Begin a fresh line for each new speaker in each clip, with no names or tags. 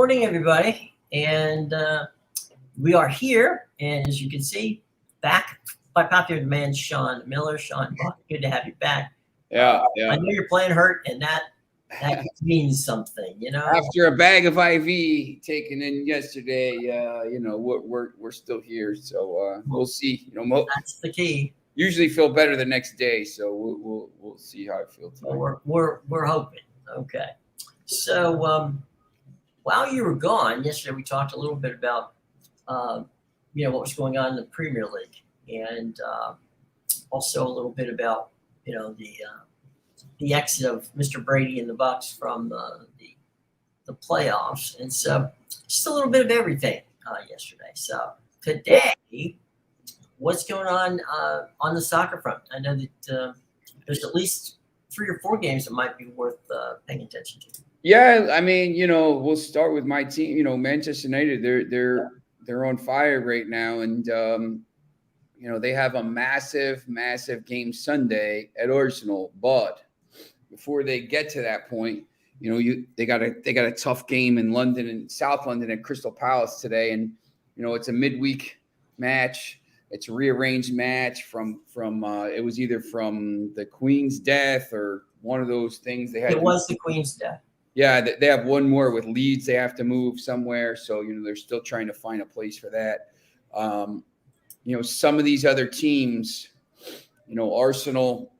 morning, everybody. And we are here. And as you can see, back by popular demand, Sean Miller. Sean, good to have you back.
Yeah.
I know you're playing hurt, and that means something,
After a bag of IV taken in yesterday, we're still here, so we'll see.
That's the key.
Usually feel better the next day, so we'll see how I feel today.
We're hoping. Okay. So while you were gone yesterday, we talked a little bit about what was going on in the Premier League, and also a little bit about the exit of Mr. Brady and the Bucks from the playoffs, and so just a little bit of everything yesterday. So today, what's going on the soccer front? I know that there's at least 3 or 4 games that might be worth paying attention to.
Yeah, I mean, we'll start with my team. Manchester United, they're on fire right now, and they have a massive game Sunday at Arsenal. But before they get to that point, they got a tough game in London and South London at Crystal Palace today, and it's a midweek match. It's a rearranged match from it was either from the Queen's death or one of those things.
It was the Queen's death.
Yeah, they have one more with Leeds. They have to move somewhere, so they're still trying to find a place for that. Some of these other teams, Arsenal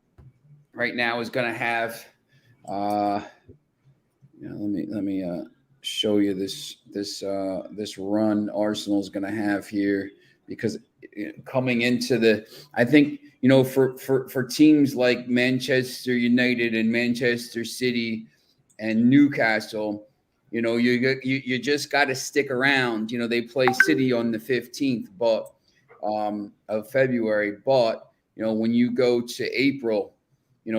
right now is going to have. Let me show you this run Arsenal is going to have here, because coming into I think for teams like Manchester United and Manchester City and Newcastle, you just got to stick around. They play City on the 15th of February, but when you go to April,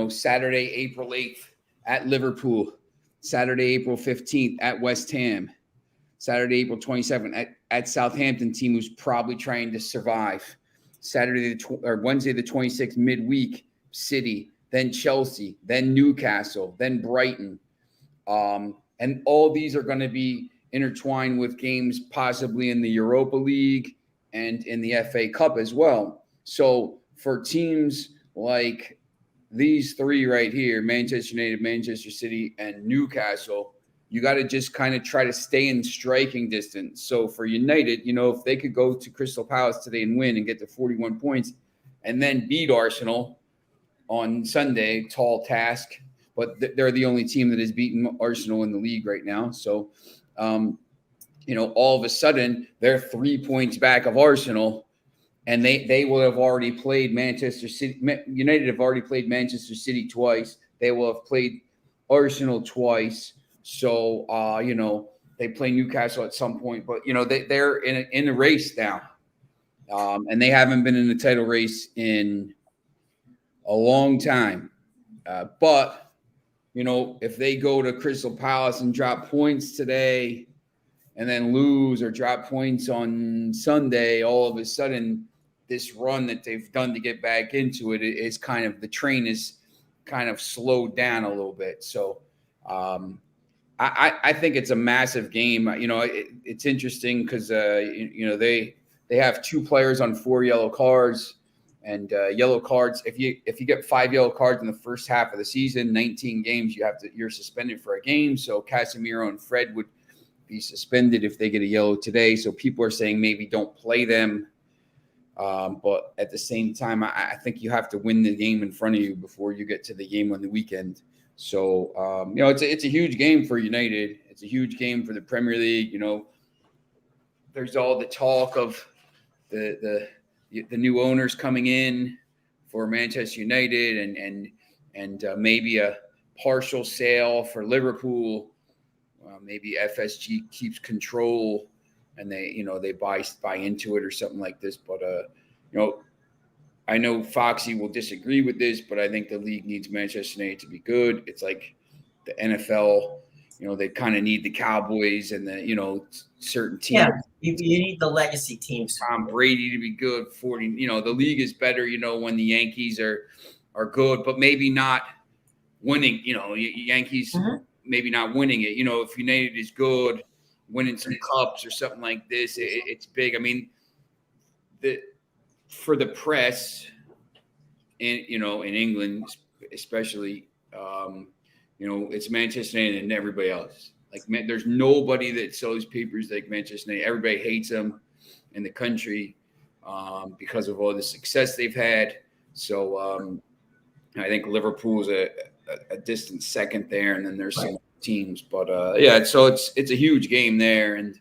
Saturday, April 8th at Liverpool, Saturday, April 15th at West Ham, Saturday, April 27th at Southampton, team who's probably trying to survive, Wednesday the 26th midweek, City, then Chelsea, then Newcastle, then Brighton. And all these are going to be intertwined with games possibly in the Europa League and in the FA Cup as well. So for teams like these 3 right here, Manchester United, Manchester City, and Newcastle, you got to just kind of try to stay in striking distance. So for United, if they could go to Crystal Palace today and win and get to 41 points and then beat Arsenal on Sunday, tall task. But they're the only team that has beaten Arsenal in the league right now. So, all of a sudden, they're 3 points back of Arsenal, and they will have already played Manchester City. United have already played Manchester City twice. They will have played Arsenal twice. So, they play Newcastle at some point. But, they're in a race now. And they haven't been in the title race in a long time. But if they go to Crystal Palace and drop points today and then lose or drop points on Sunday, all of a sudden this run that they've done to get back into it is kind of, the train is kind of slowed down a little bit. So I think it's a massive game. It's interesting because, they have 2 players on 4 yellow cards. And yellow cards, if you get 5 yellow cards in the first half of the season, 19 games, you're suspended for a game. So Casemiro and Fred would be suspended if they get a yellow today. So people are saying maybe don't play them. But at the same time, I think you have to win the game in front of you before you get to the game on the weekend. So it's a huge game for United. It's a huge game for the Premier League. There's all the talk of the new owners coming in for Manchester United and maybe a partial sale for Liverpool. Maybe FSG keeps control and they buy into it or something like this. But I know Foxy will disagree with this, but I think the league needs Manchester United to be good. It's like the NFL. They kind of need the Cowboys and the certain teams.
Yeah, you need the legacy teams.
Tom Brady to be good. The league is better, when the Yankees are good, but maybe not winning. Yankees maybe not winning it. If United is good, winning some cups or something like this, it's big. I mean, for the press in England especially, it's Manchester United and everybody else. Like, there's nobody that sells papers like Manchester United. Everybody hates them in the country because of all the success they've had. So I think Liverpool's a distant second there, and then there's some teams. But so it's a huge game there, and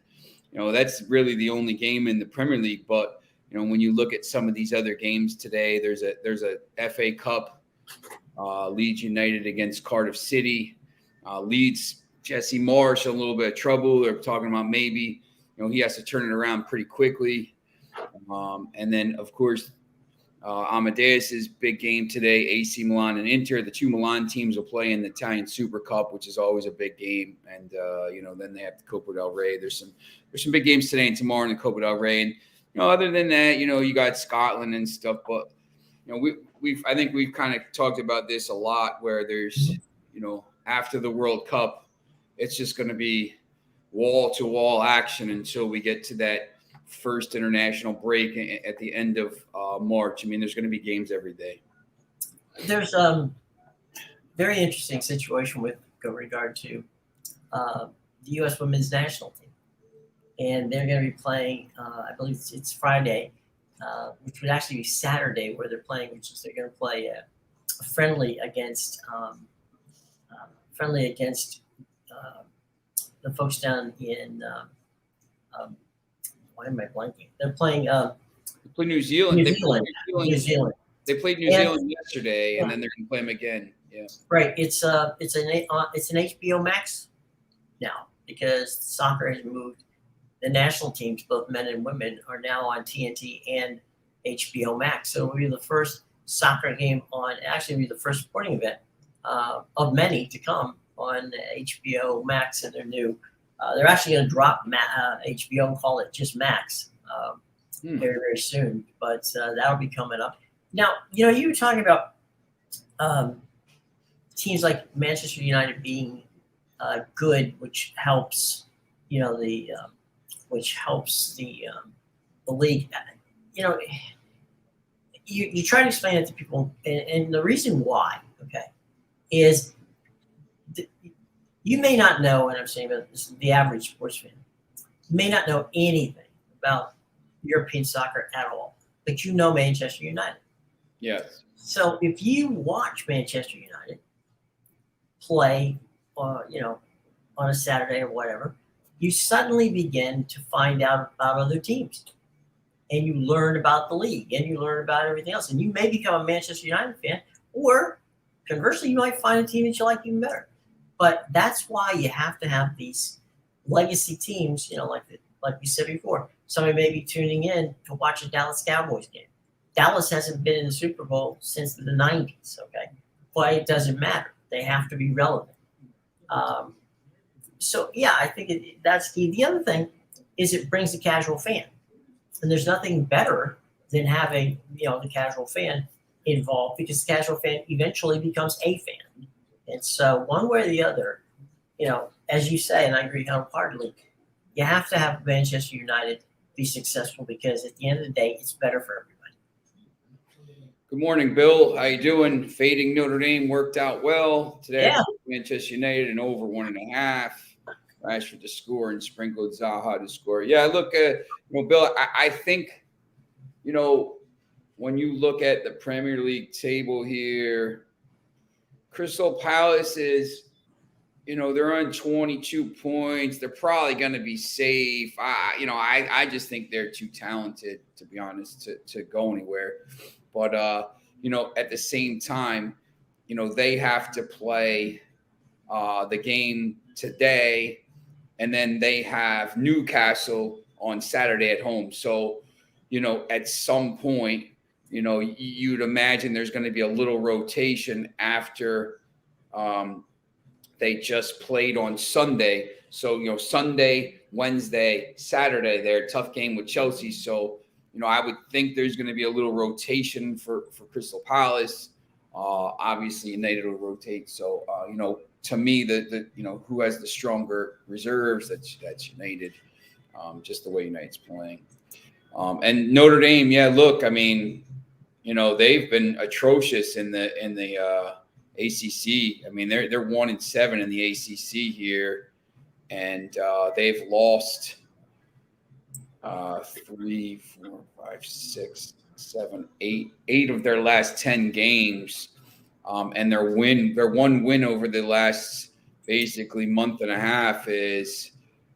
that's really the only game in the Premier League. But when you look at some of these other games today, there's a FA Cup, Leeds United against Cardiff City. Leeds, Jesse Marsh, a little bit of trouble. They're talking about maybe he has to turn it around pretty quickly. And then, of course, Amedeus' big game today, AC Milan and Inter. The two Milan teams will play in the Italian Super Cup, which is always a big game. And, then they have the Copa del Rey. There's some big games today and tomorrow in the Copa del Rey. And, other than that, you got Scotland and stuff. But, I think we've kind of talked about this a lot, where there's, after the World Cup, it's just going to be wall-to-wall action until we get to that first international break at the end of March. I mean, there's going to be games every day.
There's a very interesting situation with regard to the U.S. women's national team. And they're going to be playing, I believe it's Friday, which would actually be Saturday where they're playing, which is they're going to play a friendly against the folks down in why am I blanking? They're playing
they play New Zealand.
New Zealand.
They played New Zealand yesterday, and then they're going to play them again. Yeah.
Right. It's an HBO Max now, because soccer has moved. The national teams, both men and women, are now on TNT and HBO Max. So it'll be the first soccer game it'll be the first sporting event of many to come on HBO Max, and they're actually going to drop HBO and call it just Max very, very soon. But that'll be coming up. Now, you were talking about teams like Manchester United being good, which helps, the league. You try to explain it to people, and the reason why, is you may not know, and I'm saying about this, the average sports fan may not know anything about European soccer at all, but Manchester United.
Yes.
So if you watch Manchester United play, on a Saturday or whatever, you suddenly begin to find out about other teams, and you learn about the league, and you learn about everything else, and you may become a Manchester United fan, or conversely, you might find a team that you like even better. But that's why you have to have these legacy teams, like we said before. Somebody may be tuning in to watch a Dallas Cowboys game. Dallas hasn't been in the Super Bowl since the 90s, but it doesn't matter. They have to be relevant. I think that's key. The other thing is it brings the casual fan. And there's nothing better than having, the casual fan involved, because the casual fan eventually becomes a fan. And so one way or the other, as you say, and I agree wholeheartedly, you have to have Manchester United be successful, because at the end of the day, it's better for everybody.
Good morning, Bill. How you doing? Fading Notre Dame worked out well today.
Yeah.
Manchester United and over 1.5. Rashford to score and sprinkled Zaha to score. Yeah, look, Bill, I think, when you look at the Premier League table here, Crystal Palace is, they're on 22 points. They're probably going to be safe. I just think they're too talented, to be honest, to go anywhere. But, at the same time, they have to play the game today, and then they have Newcastle on Saturday at home. So, at some point, you'd imagine there's going to be a little rotation after they just played on Sunday. So, Sunday, Wednesday, Saturday, they're a tough game with Chelsea. So, I would think there's going to be a little rotation for Crystal Palace. Obviously, United will rotate. So, to me, the who has the stronger reserves. That's United, just the way United's playing. And Notre Dame, yeah. Look, I mean, they've been atrocious in the ACC. I mean, they're 1-7 in the ACC here, and they've lost 3, 4, 5, 6, 7, 8 of their last 10 games. And their one win over the last basically month and a half is,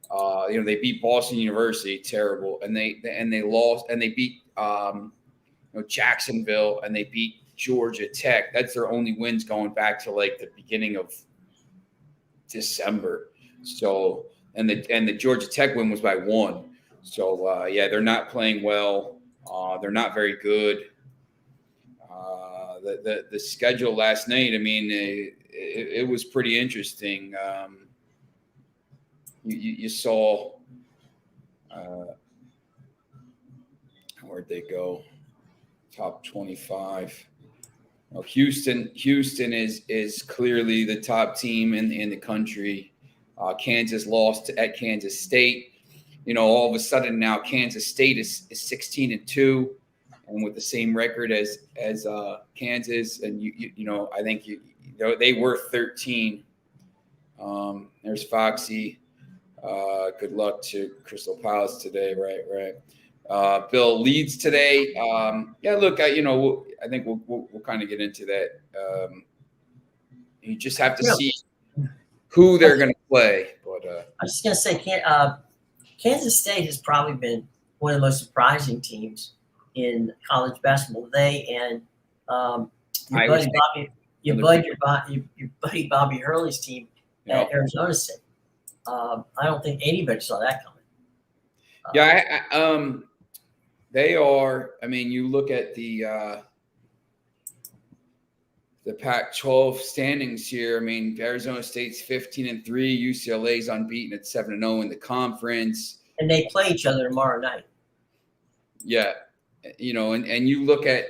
they beat Boston University, terrible, and they lost, and they beat Jacksonville, and they beat Georgia Tech. That's their only wins going back to like the beginning of December. So, and the Georgia Tech win was by 1. So yeah, they're not playing well. They're not very good. The schedule last night, I mean, it was pretty interesting. You saw where'd they go? Top 25. Well, Houston is clearly the top team in the country. Kansas lost at Kansas State. All of a sudden now Kansas State is 16-2. And with the same record as Kansas, and I think they were 13. There's Foxy. Good luck to Crystal Palace today, right? Bill leads today. Yeah, look, I think we'll kind of get into that. You just have to see who they're going to play. But
I was just going to say, Kansas State has probably been one of the most surprising teams in college basketball. They and your buddy Bobby Hurley's team at Arizona State. I don't think anybody saw that coming.
Yeah, they are. I mean, you look at the Pac-12 standings here. I mean, Arizona State's 15-3. UCLA's unbeaten at 7-0 in the conference.
And they play each other tomorrow night.
Yeah. And you look at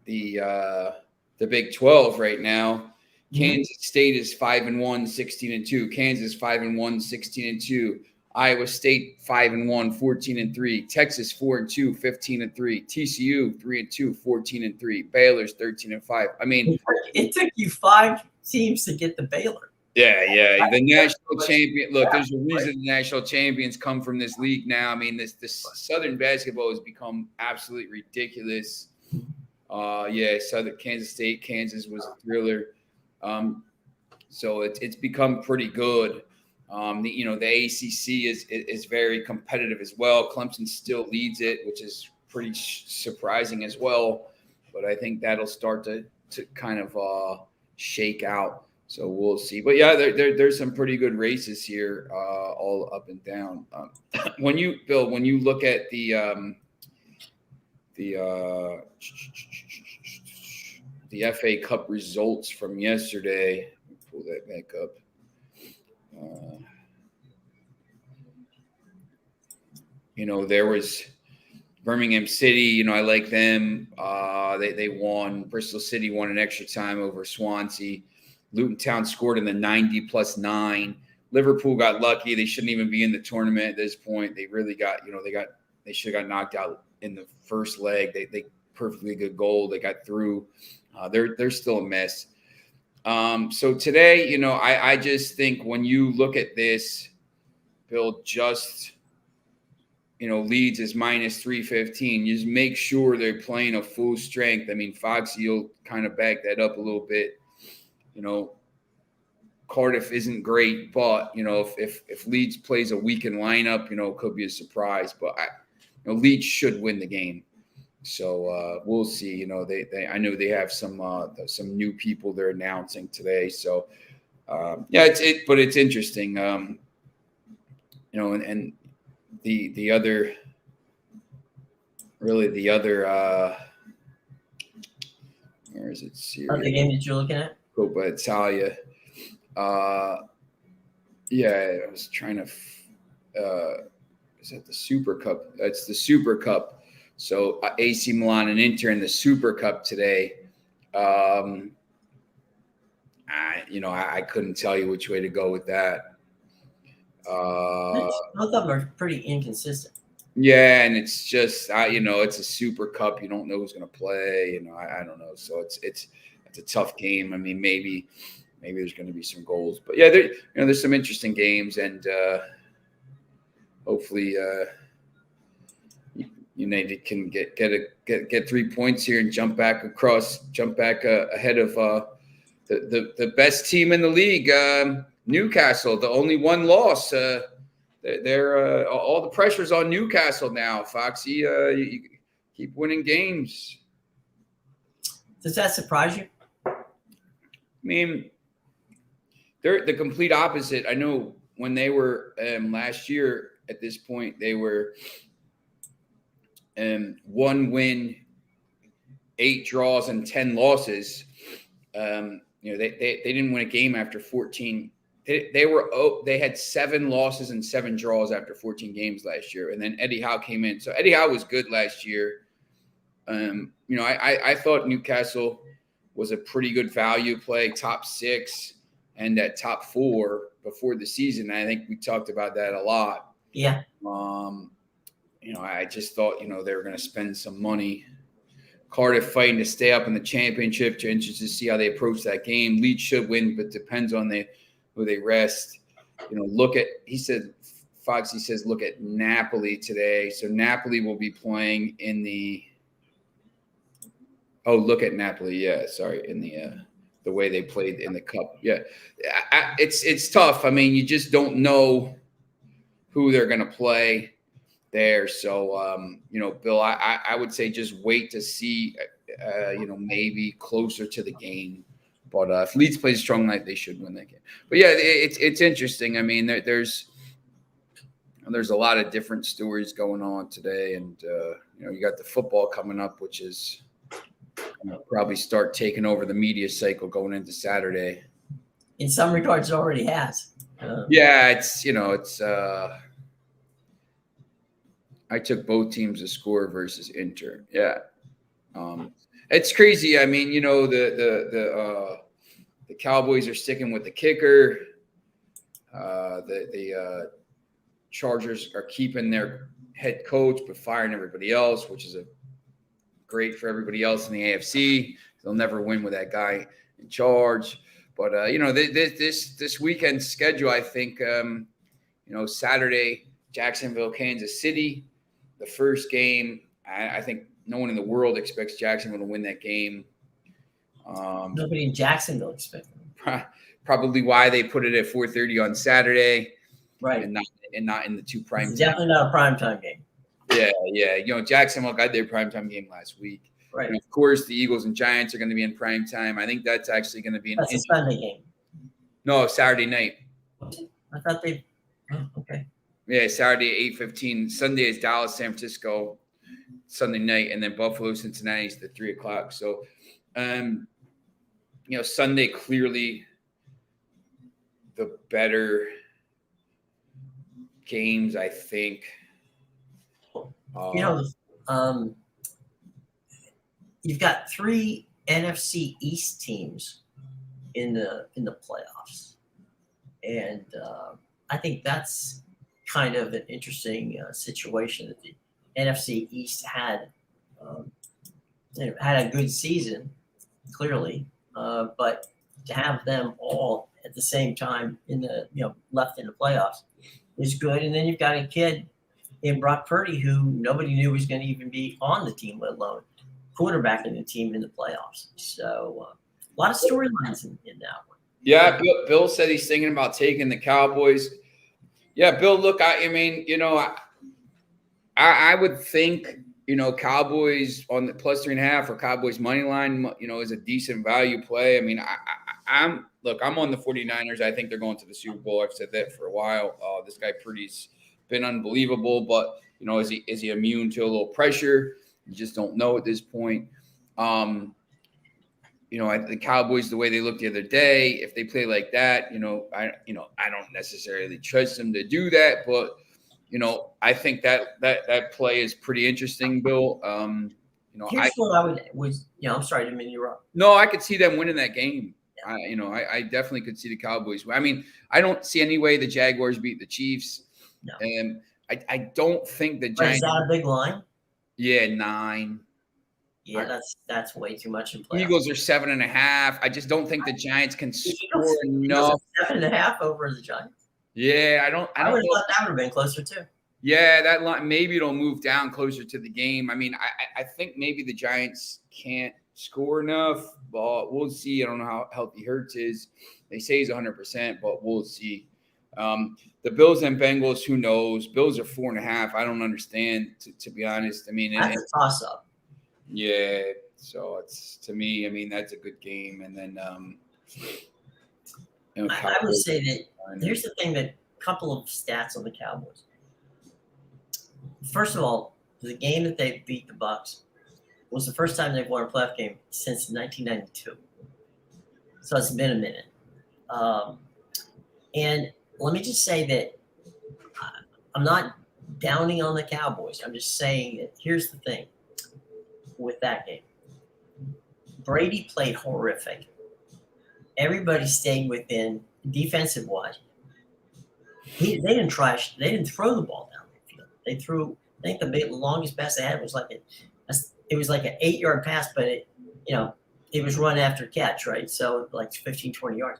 the Big 12 right now. Kansas State is 5-1, 16-2. Kansas 5-1, 16-2. Iowa State 5-1, 14-3. Texas 4-2, 15-3. TCU 3-2, 14-3. Baylor's 13-5. I mean,
it took you 5 teams to get the Baylor.
Yeah. The national champion. Look, there's a reason the national champions come from this league now. I mean, this Southern basketball has become absolutely ridiculous. Southern Kansas was a thriller. So it's become pretty good. The ACC is very competitive as well. Clemson still leads it, which is pretty surprising as well. But I think that'll start to kind of shake out. So we'll see. But yeah, there's some pretty good races here, all up and down. When you look at the FA Cup results from yesterday, let me pull that back up. There was Birmingham City. I like them. They won. Bristol City won in extra time over Swansea. Luton Town scored in the 90+9. Liverpool got lucky. They shouldn't even be in the tournament at this point. They really got, they should have got knocked out in the first leg. They perfectly good goal. They got through. They're still a mess. So today, I just think when you look at this, Bill, just, Leeds is -315. You just make sure they're playing a full strength. I mean, Foxy will kind of back that up a little bit. Cardiff isn't great, but if Leeds plays a weakened lineup, it could be a surprise. But Leeds should win the game. So we'll see. I know they have some new people they're announcing today. So but it's interesting. And the other where is it?
The game that you're looking at?
Coppa Italia. I was trying to. Is that the Super Cup? That's the Super Cup. So AC Milan and Inter in the Super Cup today. I couldn't tell you which way to go with that.
Both of them are pretty inconsistent.
Yeah, and it's just it's a Super Cup. You don't know who's going to play. I don't know. So it's a tough game. I mean, maybe there's going to be some goals, but yeah, there's some interesting games, and hopefully United can get 3 points here and jump back ahead of the best team in the league, Newcastle. The only one loss. They're all the pressure's on Newcastle now. Foxy, you keep winning games.
Does that surprise you?
I mean, they're the complete opposite. I know when they were last year at this point, they were 1 win, 8 draws, and 10 losses. They didn't win a game after 14. They had 7 losses and 7 draws after 14 games last year, and then Eddie Howe came in. So Eddie Howe was good last year. I thought Newcastle was a pretty good value play, top 6 and at top 4 before the season. I think we talked about that a lot.
Yeah.
I just thought they were going to spend some money. Cardiff fighting to stay up in the championship. Interested to see how they approach that game. Leeds should win, but depends on who they rest. Look at Foxy says look at Napoli today. So Napoli will be playing in the. Oh, look at Napoli. Yeah, sorry, in the way they played in the cup. Yeah, it's tough. I mean, you just don't know who they're going to play there. So, Bill, I would say just wait to see, maybe closer to the game. But if Leeds plays strong night, they should win that game. But yeah, it's interesting. I mean, there's a lot of different stories going on today, and you got the football coming up, which is probably start taking over the media cycle going into Saturday.
In some regards, it already has.
Yeah, it's. I took both teams to score versus Inter. Yeah. It's crazy. I mean, the Cowboys are sticking with the kicker. The Chargers are keeping their head coach but firing everybody else, which is great for everybody else in the AFC. They'll never win with that guy in charge. But this weekend's schedule, I think, Saturday, Jacksonville, Kansas City. The first game, I think no one in the world expects Jacksonville to win that game.
Nobody in Jacksonville expects them.
Probably why they put it at 4:30 on Saturday,
right?
And not in the 2 prime.
It's definitely not a primetime game.
Yeah. Jacksonville got their primetime game last week.
Right.
And of course, the Eagles and Giants are going to be in primetime. I think that's actually going to be
That's a Sunday game.
No, Saturday night.
I thought they. Oh, okay.
Yeah, Saturday 8:15. Sunday is Dallas, San Francisco, Sunday night, and then Buffalo, Cincinnati is the 3 o'clock. So, Sunday clearly the better games, I think.
You've got 3 NFC East teams in the playoffs, and I think that's kind of an interesting situation that the NFC East had a good season, clearly, but to have them all at the same time left in the playoffs is good. And then you've got a kid in Brock Purdy who nobody knew was going to even be on the team, let alone quarterbacking the team in the playoffs. So a lot of storylines in that one.
Yeah, Bill said he's thinking about taking the Cowboys. Yeah, Bill, look, I would think, Cowboys on the +3.5 or Cowboys money line, is a decent value play. I mean, I'm on the 49ers. I think they're going to the Super Bowl. I've said that for a while. This guy Purdy's been unbelievable, but is he immune to a little pressure? You just don't know at this point. The Cowboys, the way they looked the other day, if they play like that, I don't necessarily trust them to do that, but I think that play is pretty interesting, Bill.
Here's what I would I'm sorry to interrupt.
No, I could see them winning that game. I definitely could see the Cowboys. I mean, I don't see any way the Jaguars beat the Chiefs.
No.
And I don't think the
But is
Giants.
that a big line?
Yeah, 9.
Yeah, that's way too much in playoffs.
Eagles are 7.5. I just don't think the Giants can score
Eagles
enough.
7.5 over the Giants.
Yeah, I don't
I would have
know.
thought that would have been closer too.
Yeah, that line maybe it'll move down closer to the game. I mean, I think maybe the Giants can't score enough, but we'll see. I don't know how healthy Hurts is. They say he's 100%, but we'll see. The Bills and Bengals, who knows? Bills are 4.5. I don't understand, to be honest. I mean,
That's a toss up.
Yeah, so it's to me. I mean, that's a good game, and then
I would say that here's the thing: that a couple of stats on the Cowboys. First of all, the game that they beat the Bucs was the first time they've won a playoff game since 1992. So it's been a minute. And let me just say that I'm not downing on the Cowboys. I'm just saying that here's the thing with that game. Brady played horrific. Everybody stayed within defensive wise. They didn't throw the ball down the field. They threw. I think the longest pass they had was like it was like an 8-yard pass, but it was run after catch, right? So like 15, 20 yards.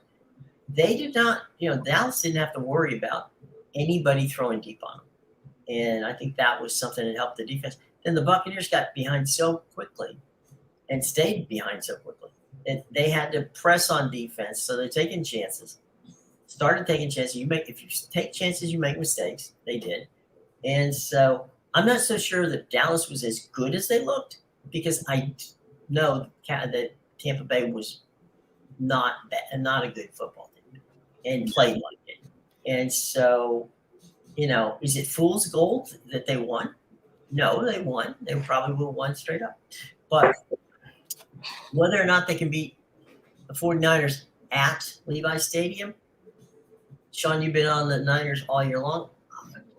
They did not. Dallas didn't have to worry about anybody throwing deep on them, and I think that was something that helped the defense. Then the Buccaneers got behind so quickly and stayed behind so quickly. And they had to press on defense, so they're taking chances. Started taking chances. If you take chances, you make mistakes. They did, and so I'm not so sure that Dallas was as good as they looked because I know that Tampa Bay was not a good football team and played like it. And so, is it fool's gold that they won? No, they won. They probably would have won straight up. But whether or not they can beat the 49ers at Levi Stadium, Sean, you've been on the Niners all year long.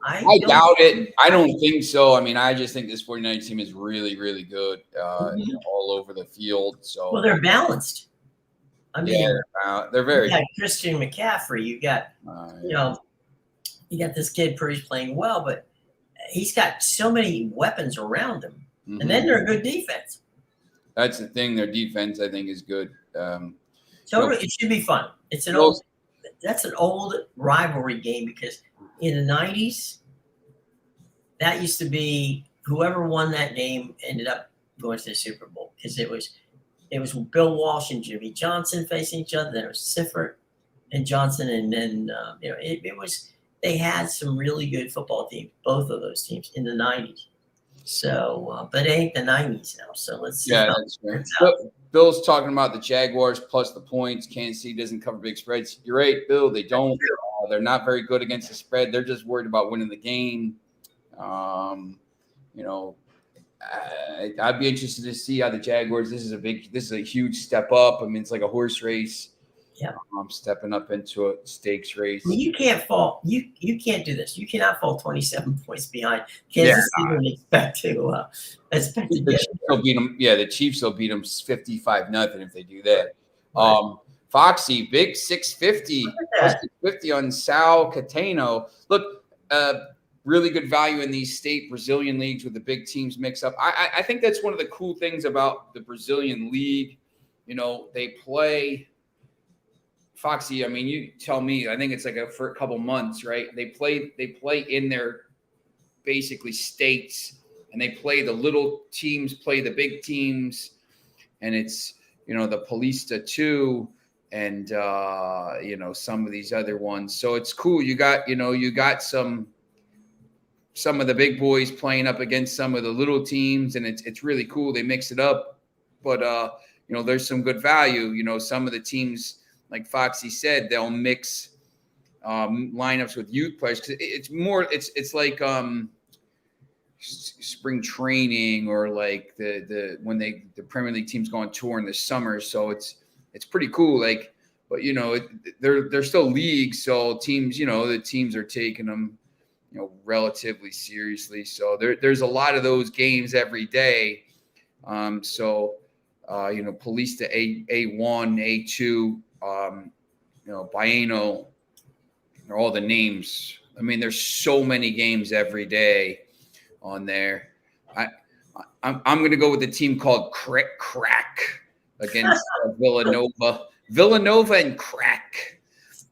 I doubt it. I don't think so. I mean, I just think this 49 team is really, really good all over the field. So
they're balanced. I mean,
they're very.
You got Christian McCaffrey. You got, you got this kid Purdy's playing well, but he's got so many weapons around him, and then they're a good defense.
That's the thing. Their defense, I think, is good.
So it should be fun. That's an old rivalry game because in the 90s, that used to be whoever won that game ended up going to the Super Bowl because it was Bill Walsh and Jimmy Johnson facing each other. Then it was Siffert and Johnson, and then they had some really good football teams, both of those teams in the 90s. So, but it ain't the 90s now. So let's see.
Yeah, that's right. Bill's talking about the Jaguars plus the points. Kansas City doesn't cover big spreads. You're right, Bill. They don't. They're not very good against the spread. They're just worried about winning the game. I'd be interested to see how the Jaguars. This is a huge step up. I mean, it's like a horse race.
Yeah,
stepping up into a stakes race.
Well, you can't fall. You can't do this. You cannot fall 27 points behind. Kansas City would expect to get.
They'll beat them. Yeah, the Chiefs will beat them 55-0 if they do that. Right. Foxy, big 650, 650 on Sal Cateno. Look, really good value in these state Brazilian leagues with the big teams mix up. I think that's one of the cool things about the Brazilian league. They play. Foxy, I mean, you tell me. I think it's like for a couple months, right? They play in their basically states, and they play the little teams, play the big teams, and it's the Paulista too, and some of these other ones. So it's cool. You got some of the big boys playing up against some of the little teams, and it's really cool. They mix it up, but there's some good value. Some of the teams, like Foxy said, they'll mix lineups with youth players because it's like spring training or like when the Premier League teams go on tour in the summer. So it's pretty cool. Like, but they're still leagues, so teams the teams are taking them relatively seriously. So there's a lot of those games every day. Paulista A1, A2. Baino, or all the names. I mean, there's so many games every day on there. I'm going to go with the team called Crack against Villanova. Villanova and Crack.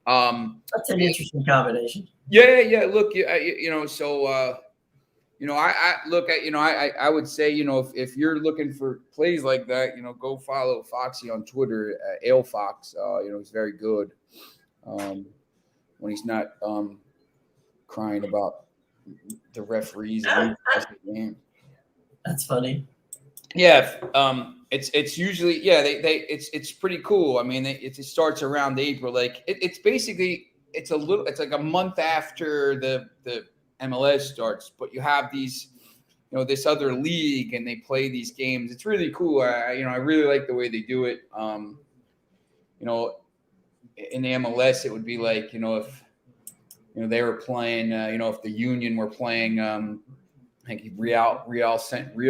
That's an interesting combination.
Yeah. Look, I would say, if you're looking for plays like that, go follow Foxy on Twitter, AleFox. He's very good when he's not crying about the referees and the game.
That's funny.
Yeah, it's usually it's pretty cool. I mean, it starts around April. Like it's basically it's like a month after the MLS starts, but you have these this other league and they play these games. It's really cool. I really like the way they do it. In the MLS, it would be like if they were playing if the Union were playing. I think Real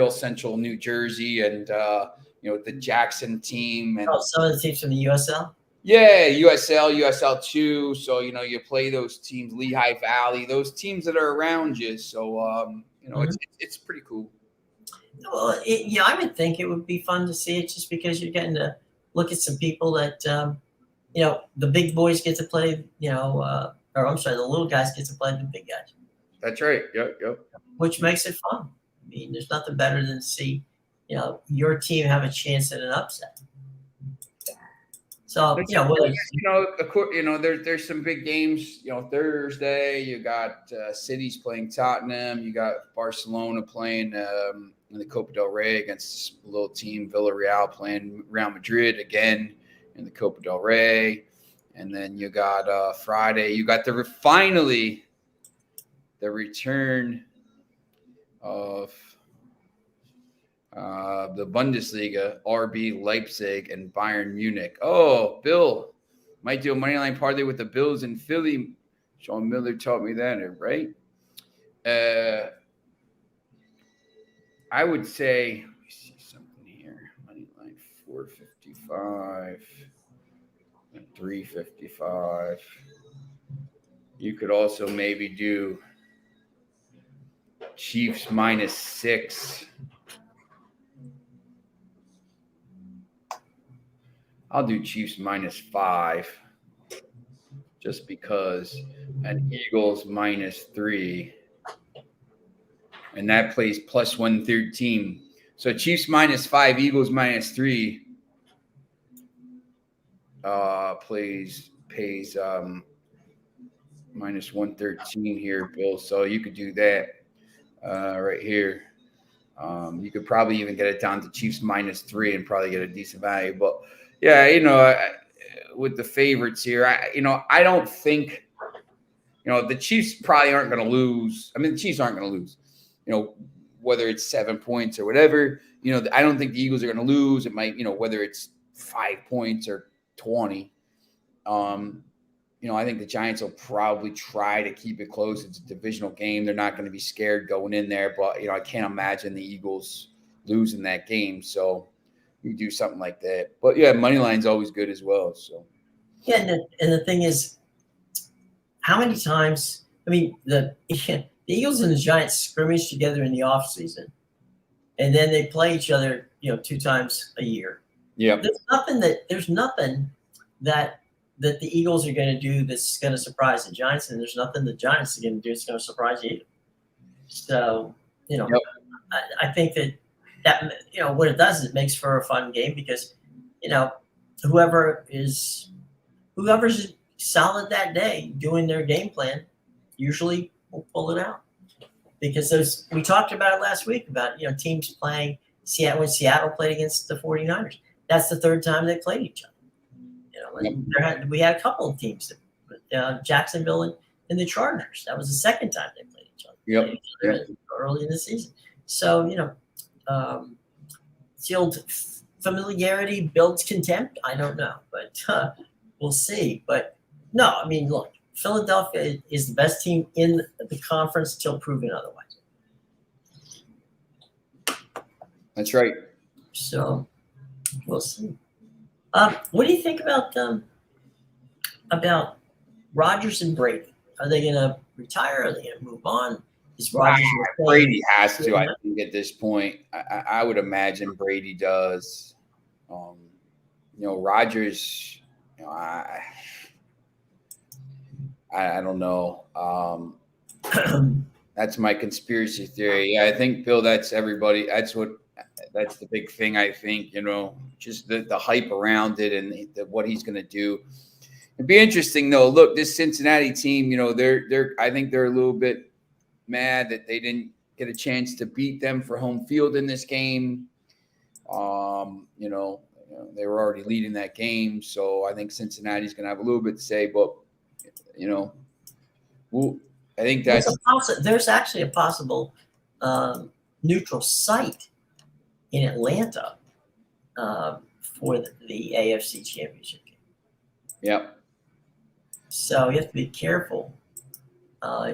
Central New Jersey and the Jackson team and
some of the teams from the USL.
Yeah, USL 2. So you play those teams, Lehigh Valley, those teams that are around you. So it's pretty cool.
Well, I would think it would be fun to see it just because you're getting to look at some people that the big boys get to play. Or I'm sorry, the little guys get to play the big guys.
That's right. Yep.
Which makes it fun. I mean, there's nothing better than to see, your team have a chance at an upset. So,
there's some big games. Thursday you got City's playing Tottenham. You got Barcelona playing in the Copa del Rey against a little team Villarreal playing Real Madrid again in the Copa del Rey. And then you got Friday. You got finally the return of the Bundesliga, RB Leipzig and Bayern Munich. Oh, Bill might do a money line parlay with the Bills in Philly. Sean Miller taught me that, right? I would say, let me see something here. Money line 455 and 355. You could also maybe do Chiefs -6. I'll do Chiefs -5 just because, and Eagles -3, and that plays +113. So Chiefs -5, Eagles -3 pays -113 here, Bill. So you could do that right here. You could probably even get it down to Chiefs -3 and probably get a decent value. But yeah, with the favorites here, I don't think, the Chiefs probably aren't going to lose. I mean, the Chiefs aren't going to lose, whether it's 7 points or whatever. I don't think the Eagles are going to lose. It might, whether it's 5 points or 20. I think the Giants will probably try to keep it close. It's a divisional game. They're not going to be scared going in there. But, I can't imagine the Eagles losing that game. So you do something like that. But, yeah, money line's always good as well. So
yeah, and the thing is, how many times – I mean, the Eagles and the Giants scrimmage together in the offseason, and then they play each other, 2 times a year.
Yeah.
There's nothing that the Eagles are going to do that's going to surprise the Giants, and there's nothing the Giants are going to do that's going to surprise you. So,
Yep.
I think that what it does is it makes for a fun game because, whoever's solid that day doing their game plan usually will pull it out. Because we talked about it last week about, teams playing when Seattle played against the 49ers. That's the 3rd time they played each other. We had a couple of teams, Jacksonville and the Chargers. That was the 2nd time they played each other. Early in the season. So, it's the old familiarity builds contempt. I don't know, but we'll see. But no, I mean, look, Philadelphia is the best team in the conference till proven otherwise.
That's right.
So we'll see. What do you think about about Rodgers and Brady. Are they going to retire? Are they going to move on? Is Rodgers
Brady has to, I think, at this point. I would imagine Brady does. Rodgers, I don't know. That's my conspiracy theory. Yeah, I think, Bill, that's everybody. That's the big thing, I think, just the hype around it and what he's going to do. It'd be interesting, though. Look, this Cincinnati team, I think they're a little bit mad that they didn't get a chance to beat them for home field in this game. They were already leading that game, so I think Cincinnati's going to have a little bit to say. But I think
there's actually a possible neutral site in Atlanta for the AFC Championship game.
Yep.
So you have to be careful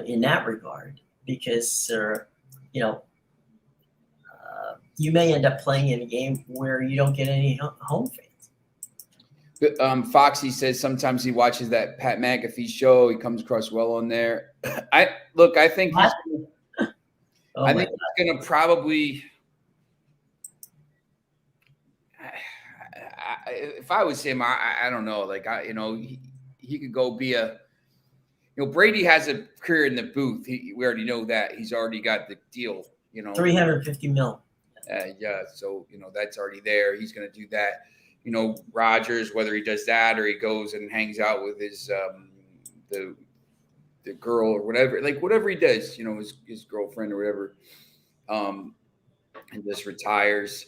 in that regard because you may end up playing in a game where you don't get any home fans.
Foxy says sometimes he watches that Pat McAfee show. He comes across well on there. I think he's going to probably. If I was him, I don't know. He could go be a. Brady has a career in the booth. We already know that. He's already got the deal.
$350 million.
Yeah, so that's already there. He's going to do that. Rodgers, whether he does that or he goes and hangs out with his the girl or whatever, whatever he does, his girlfriend or whatever, and just retires.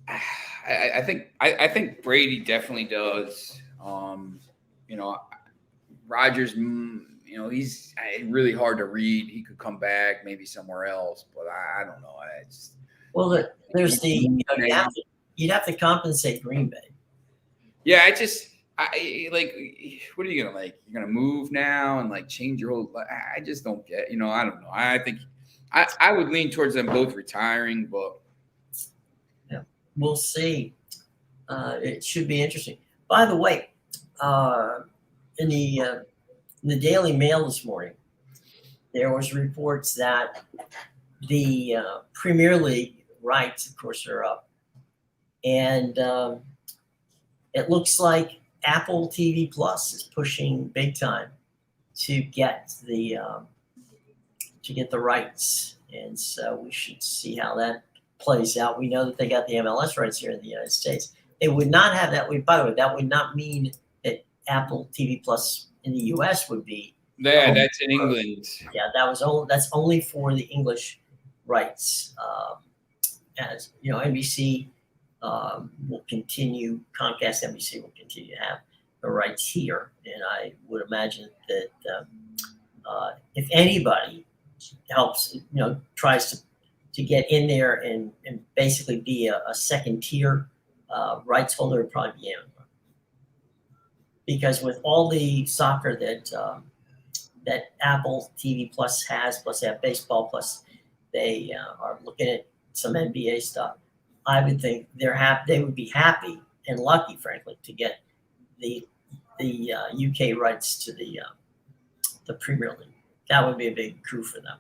I think Brady definitely does. Rodgers, he's really hard to read. He could come back maybe somewhere else, but I don't know.
There's you'd have to compensate Green Bay.
Yeah, what are you gonna You're gonna move now and change your whole. I just don't get. I don't know. I think I would lean towards them both retiring, but
yeah, we'll see. It should be interesting. By the way, in the Daily Mail this morning, there was reports that the Premier League rights, of course, are up, and it looks like Apple TV Plus is pushing big time to get the rights, and so we should see how that plays out. We know that they got the MLS rights here in the United States. They would not have that. By the way, that would not mean that Apple TV Plus in the US would be.
Yeah, that's in England.
Yeah, that's only for the English rights. As NBC will continue, Comcast NBC will continue to have the rights here, and I would imagine that if anybody helps, tries to get in there and basically be a second tier rights holder, would probably be Amazon, because with all the soccer that Apple TV Plus has, plus they have baseball, plus they are looking at some NBA stuff. I would think they would be happy and lucky, frankly, to get the UK rights to the Premier League. That would be a big coup for them.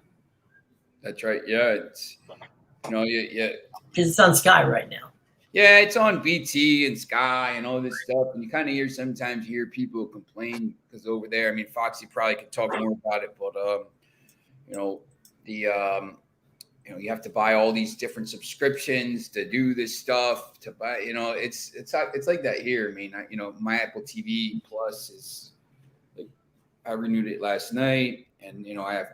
That's right. Yeah, it's
because it's on Sky right now.
Yeah, it's on BT and Sky and all this stuff, and you sometimes hear people complain because over there. I mean, Foxy probably could talk more about it, but you have to buy all these different subscriptions to do this stuff. To buy, it's like that here. I mean, my Apple TV Plus is I renewed it last night, and I have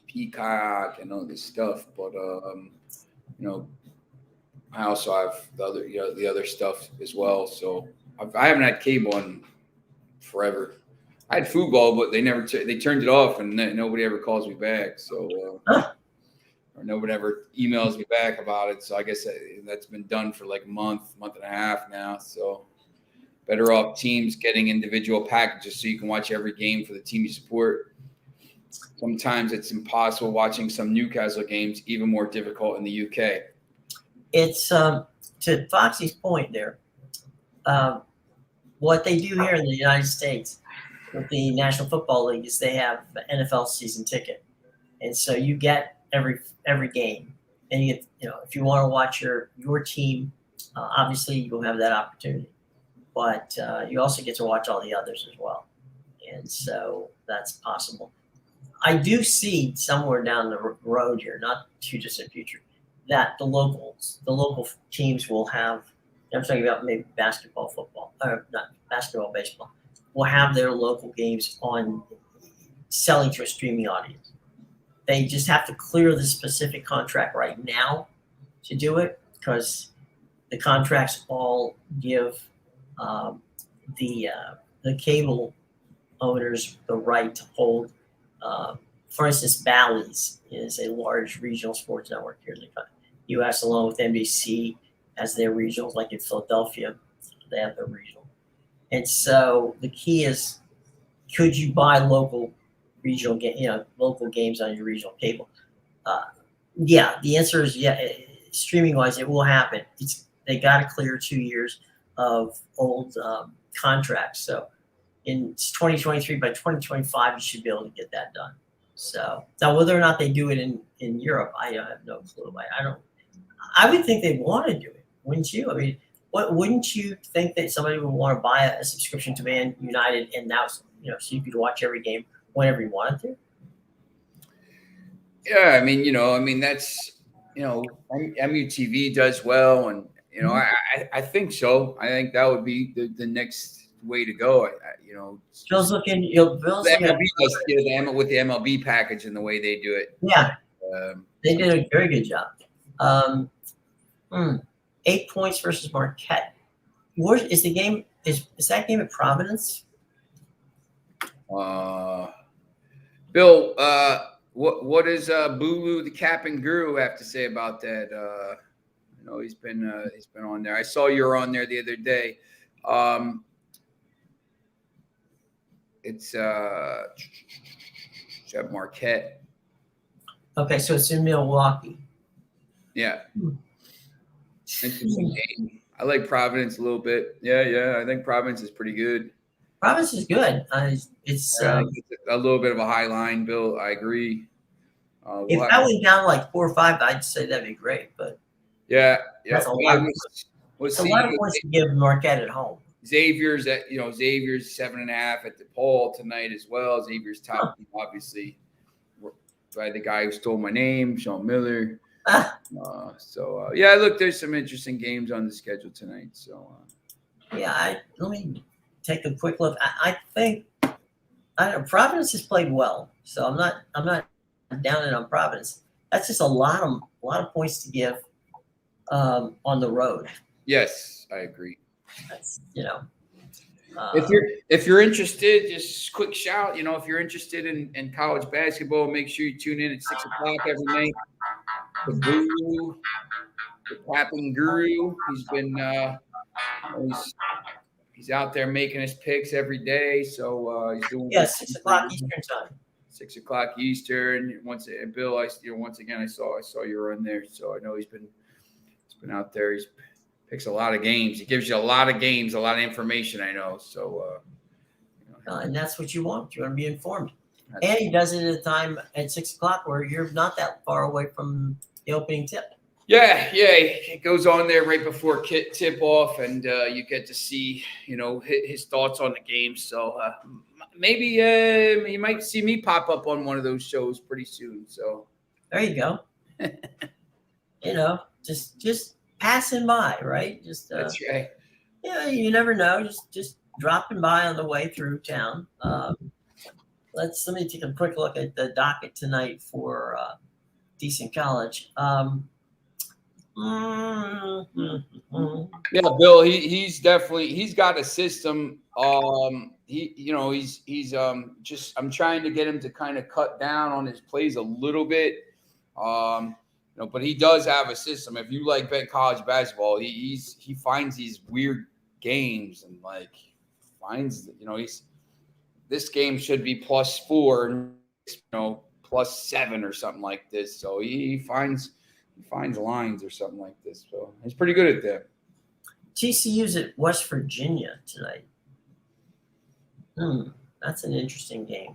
Peacock and all this stuff, but I also have the other stuff as well. So I haven't had cable in forever. I had football, but they turned it off, and nobody ever calls me back. So or nobody ever emails me back about it. So I guess that's been done for like a month and a half now. So better off teams getting individual packages so you can watch every game for the team you support. Sometimes it's impossible watching some Newcastle games, even more difficult in the UK.
It's to Foxy's point there. what they do here in the United States with the National Football League is they have an NFL season ticket, and so you get every game, and you get, if you want to watch your team, obviously you'll have that opportunity, but you also get to watch all the others as well, and so that's possible. I do see somewhere down the road here, not too distant future, that the local teams will have. I'm talking about maybe basketball, football, or not basketball, baseball, will have their local games on selling to a streaming audience. They just have to clear the specific contract right now to do it, because the contracts all give the cable owners the right to hold. For instance, Bally's is a large regional sports network here in the U.S., along with NBC as their regionals, like in Philadelphia, they have their regional. And so the key is, could you buy local games on your regional cable? Yeah, the answer is yeah. Streaming wise, it will happen. They got to clear 2 years of old contracts. So in 2023, by 2025, you should be able to get that done. So now, whether or not they do it in Europe, I have no clue. I would think they'd want to do it, wouldn't you? I mean, wouldn't you think that somebody would want to buy a subscription to Man United, and now so you could watch every game whenever you wanted to?
Yeah, I mean, that's MUTV does well, and I think so. I think that would be the next way to go.
Bill's looking. Bill's
the
looking
MLB does with the MLB package and the way they do it.
Yeah, they did a very good job. 8 points versus Marquette. Where is the game? Is that game at Providence?
Bill, what does Bulu the Capping Guru have to say about that? He's been on there. I saw you were on there the other day. It's at Marquette.
Okay, so it's in Milwaukee.
Yeah. Interesting game. I like Providence a little bit. Yeah. I think Providence is pretty good.
Providence is good. It's
a little bit of a high line, Bill. I agree.
If that went down like 4 or 5, I'd say that'd be great. But that's a lot. It's a lot of points to give Marquette at home.
Xavier's at Xavier's 7.5 at the poll tonight as well. Xavier's top, obviously, by the guy who stole my name, Sean Miller. Look, there's some interesting games on the schedule tonight. So
let me take a quick look. I think Providence has played well, so I'm not down in on Providence. That's just a lot of points to give on the road.
Yes, I agree.
That's
if you're interested, just quick shout. If you're interested in college basketball, make sure you tune in at 6:00 every night. The Guru, the Capping Guru. He's been he's out there making his picks every day. So he's doing
6:00 Eastern time.
6:00 Eastern. Bill, once again I saw you were on there. So I know he's been out there. He's picks a lot of games. He gives you a lot of games, a lot of information. I know. So
and that's what you want. You want to be informed. And he does it at a time at 6:00 where you're not that far away from the opening tip.
Yeah. It goes on there right before tip off, and you get to see, his thoughts on the game. So maybe you might see me pop up on one of those shows pretty soon. So
there you go. Just passing by, right?
That's right.
Yeah, you never know. Just dropping by on the way through town. Let me take a quick look at the docket tonight for Decent College. Yeah,
Bill, he's got a system. He's I'm trying to get him to kind of cut down on his plays a little bit. But he does have a system. If you like college basketball, he finds these weird games and finds this game should be +4, +7 or something like this. So he finds lines or something like this. So he's pretty good at that.
TCU's at West Virginia tonight. That's an interesting game.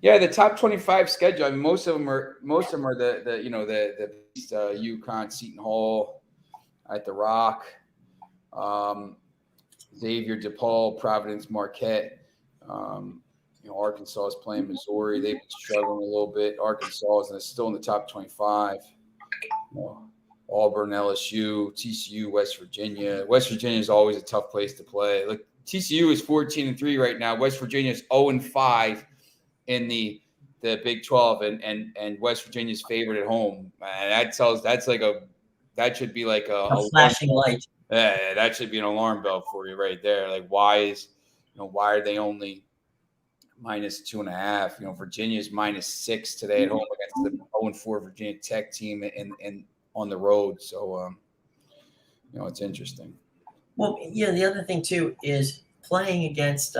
Yeah, the top 25 schedule. I mean, most of them are the UConn, Seton Hall, at the Rock, Xavier, DePaul, Providence, Marquette. Arkansas is playing Missouri. They've been struggling a little bit. Arkansas is still in the top 25. Auburn, LSU, TCU, West Virginia. West Virginia is always a tough place to play. Look, TCU is 14-3 right now. West Virginia is 0-5 in the Big 12, and West Virginia's favored at home. And that should be like
a flashing light.
Yeah, that should be an alarm bell for you right there. Like, why are they only -2.5? Virginia's -6 today at home against the 0-4 Virginia Tech team and on the road. So, it's interesting.
Well, the other thing too is playing against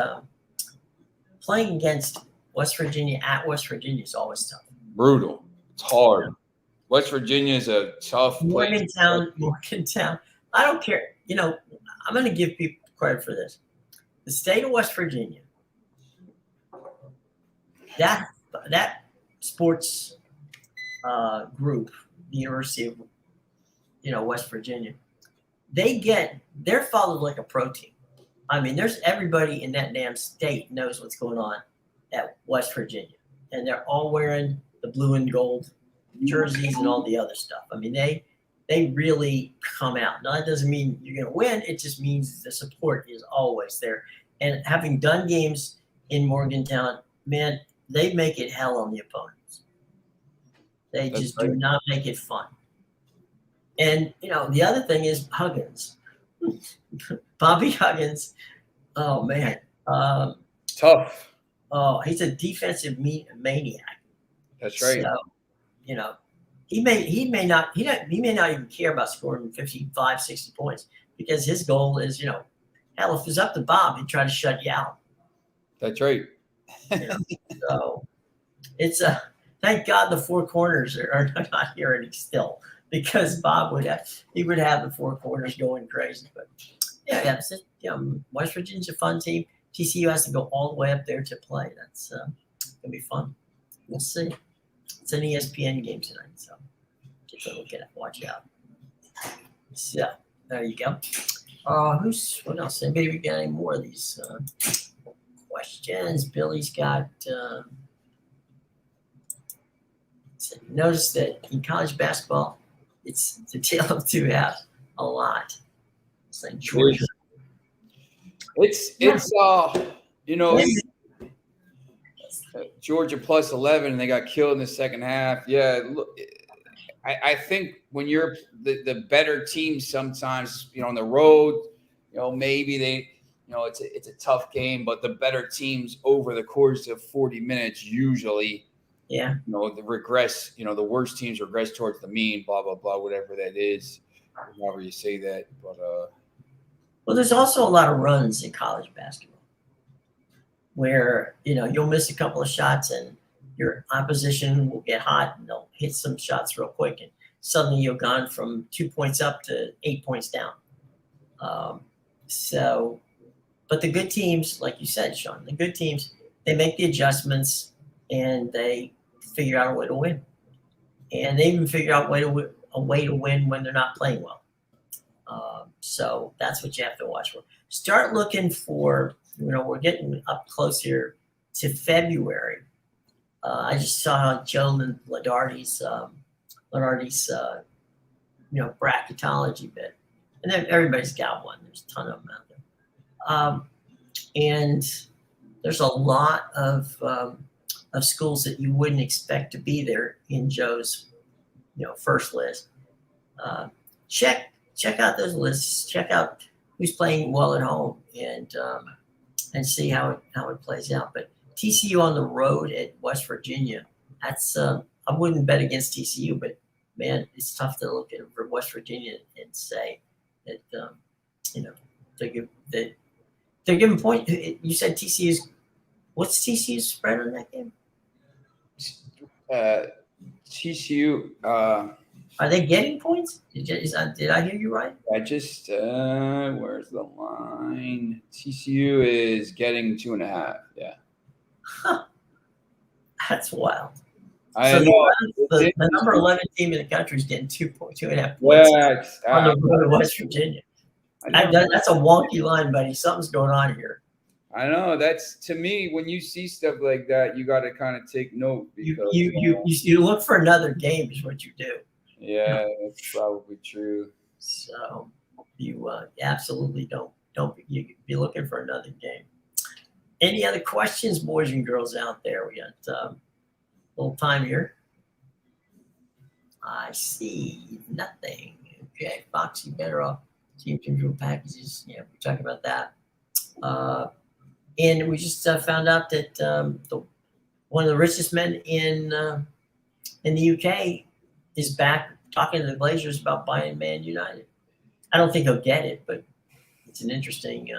West Virginia at West Virginia is always tough.
Brutal. It's hard. West Virginia is a tough place.
Morgantown. I don't care. I'm going to give people credit for this. The state of West Virginia, that sports group, the University of West Virginia, they're followed like a pro team. I mean, there's everybody in that damn state knows what's going on at West Virginia, and they're all wearing the blue and gold jerseys and all the other stuff. I mean, they really come out. Now, that doesn't mean you're going to win. It just means the support is always there. And having done games in Morgantown, man, they make it hell on the opponents. They just do not make it fun. And, the other thing is Huggins. Bobby Huggins. Oh, man.
Tough.
Oh, he's a defensive maniac.
That's right.
So, he may not even care about scoring 55, 60 points because his goal is, hell, if it's up to Bob, he'd try to shut you out.
That's right.
So it's thank God the four corners are not here and still, because Bob would have the four corners going crazy. But West Virginia's a fun team. TCU has to go all the way up there to play. That's gonna be fun. We'll see. It's an ESPN game tonight, so take a look at it. Watch out. So there you go. What else? Anybody got any more of these questions? Billy's got. Notice that in college basketball, it's the tale of two halves a lot. It's like Georgia.
Georgia plus 11, and they got killed in the second half. Yeah, look, I think when you're the better team, sometimes on the road, maybe they, it's a tough game, but the better teams over the course of 40 minutes usually, the regress. The worst teams regress towards the mean. Blah blah blah, whatever that is, however you say that. But
well, there's also a lot of runs in college basketball where, you'll miss a couple of shots and your opposition will get hot and they'll hit some shots real quick. And suddenly you've gone from 2 points up to 8 points down. But the good teams, like you said, Sean, the good teams, they make the adjustments and they figure out a way to win. And they even figure out a way to win when they're not playing well. So that's what you have to watch for. Start looking for, we're getting up close here to February. I just saw Joe Lenardi's bracketology bit. And then everybody's got one. There's a ton of them out there. And there's a lot of schools that you wouldn't expect to be there in Joe's, first list. Check out those lists. Check out who's playing well at home and see how it plays out. But TCU on the road at West Virginia, that's I wouldn't bet against TCU, but man, it's tough to look at for West Virginia and say that they're giving point. You said TCU's. What's TCU's spread on that game?
TCU
Are they getting points? Did I hear you right?
I just where's the line? TCU is getting 2.5. Yeah,
Huh, that's wild.
I
So
know.
the number 11 team in the country is getting 2.5 points
Yeah,
on the road to West Virginia. That's a wonky line, buddy. Something's going on here.
I know. That's, to me, when you see stuff like that, you got to kind of take note because
You look for another game is what you do.
yeah, that's probably true.
So you absolutely don't you be looking for another game. Any other questions, boys and girls out there? We got a little time here. I see nothing. Okay, Foxy better off team control packages. Yeah, we're talking about that. And we just found out that one of the richest men in the UK is back talking to the Glazers about buying Man United. I don't think he'll get it, but it's an interesting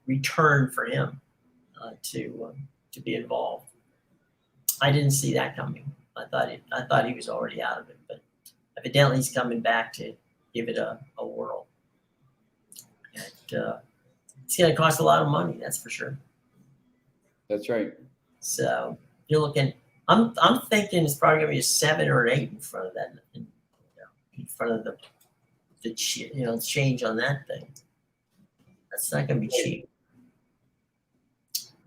return for him to be involved. I didn't see that coming. I thought he was already out of it, but evidently he's coming back to give it a whirl. It's going to cost a lot of money, that's for sure.
That's right.
So you're looking. I'm thinking it's probably going to be a 7 or an 8 in front of that. In front of the change on that thing. That's not going to be cheap.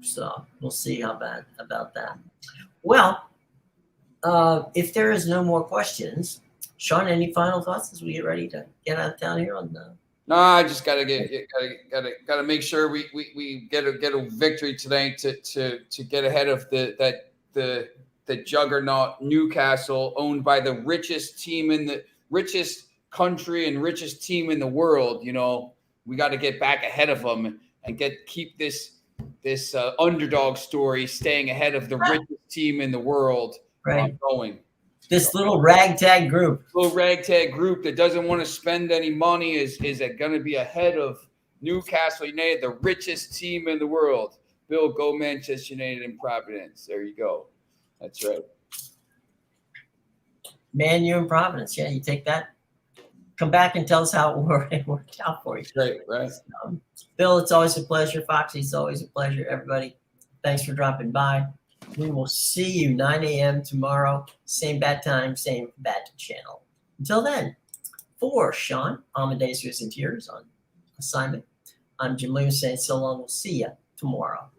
So we'll see about that. Well, if there is no more questions, Sean, any final thoughts as we get ready to get out of town here on the?
No, I just gotta make sure we get a victory tonight to get ahead of the juggernaut Newcastle, owned by the richest country and richest team in the world. You know, we got to get back ahead of them and keep this underdog story staying ahead of the richest team in the world.
Right.
Going.
This little ragtag group
that doesn't want to spend any money is going to be ahead of Newcastle United, the richest team in the world. Bill, go Manchester United and Providence. There you go. That's right.
Man U and Providence. Yeah, you take that. Come back and tell us how it worked out for you.
Right.
Bill, it's always a pleasure. Foxy, it's always a pleasure. Everybody, thanks for dropping by. We will see you 9 a.m. tomorrow. Same bat time, same bat channel. Until then, for Sean, Amedeus who's in tears on assignment, I'm Jim Williams saying so long. We'll see you tomorrow.